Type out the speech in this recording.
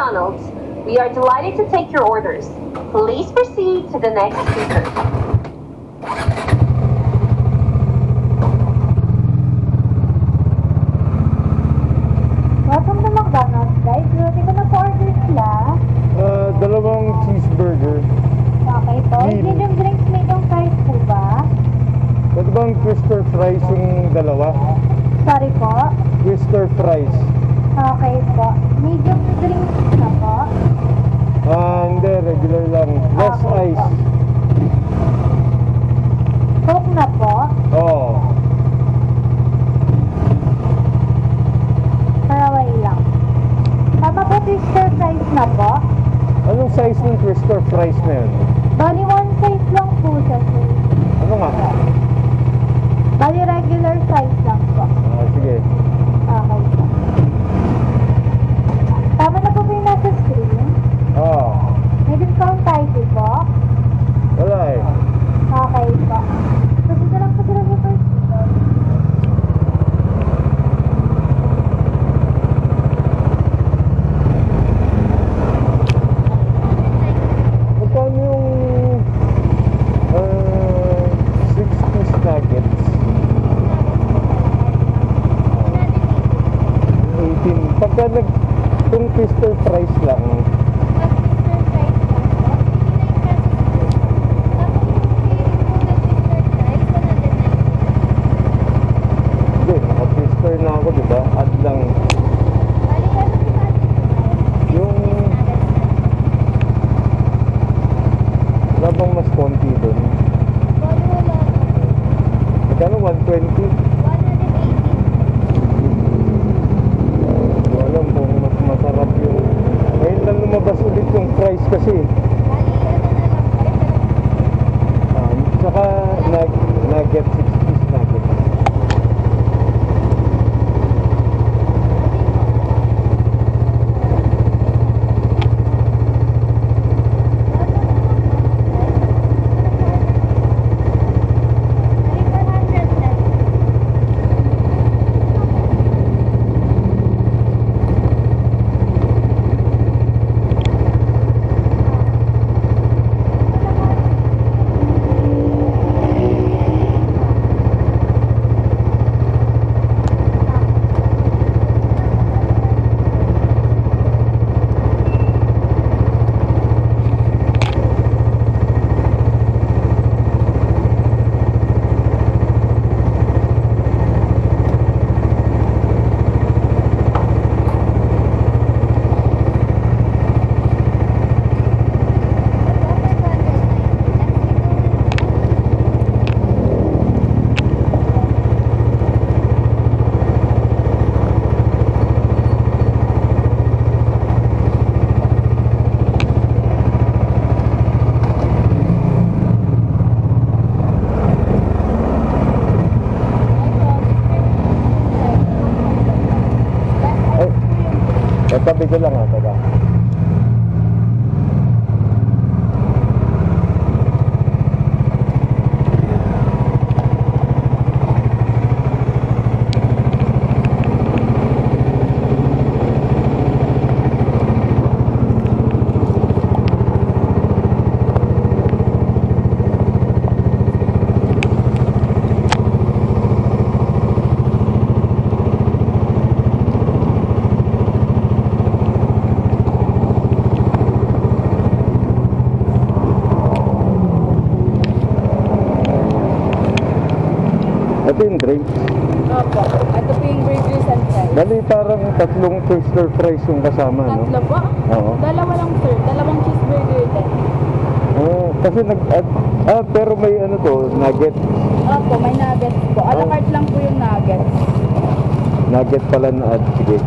McDonald's. We are delighted to take your orders. Please proceed to the next speaker. Welcome to McDonald's, guys. Hindi ko na po-order sila. Dalawang cheeseburger. Okay po. Medium. Medium drinks, medium fries po ba? Pwede bang twister fries yung dalawa? Sorry po. Twister fries. Okay po. Medium drinks na po. Hindi. Regular lang. Less Okay ice. po. Coke na po. Oo. Paraway lang. Tama po, twister fries na po. Anong size ng twister fries na yun? Bali, one size lang po siya, sir. Ano nga? Bali, regular size lang po. Sige. Okay po. Tama na po ba yung nasa screen? Oo. May discount tayo po. Wala eh. Okay po. Kasi lang po sila sa first dito. Magkano yung 6-piece nuggets? 18. Pagka kung twister fries lang, hindi, naka-twister na ako, di ba? Add lang yung wala bang mas konti doon? Magkano? 120? Hindi ko alam kung mas masarap yung ngayon lang lumabas ulit yung fries kasi saka nugget 6-piece nugget. Tabi ko lang taga. Ito yung drinks. Opo. Ito po yung burgers and fries. Bali parang tatlong twister fries yung kasama, no? Tatlo po? Oo. Dalawa lang, sir. Dalawang cheeseburger din. Kasi pero may ano to, nugget. Opo, may nuggets po. A la carte lang po yung nuggets. Nugget pala na add. Sige.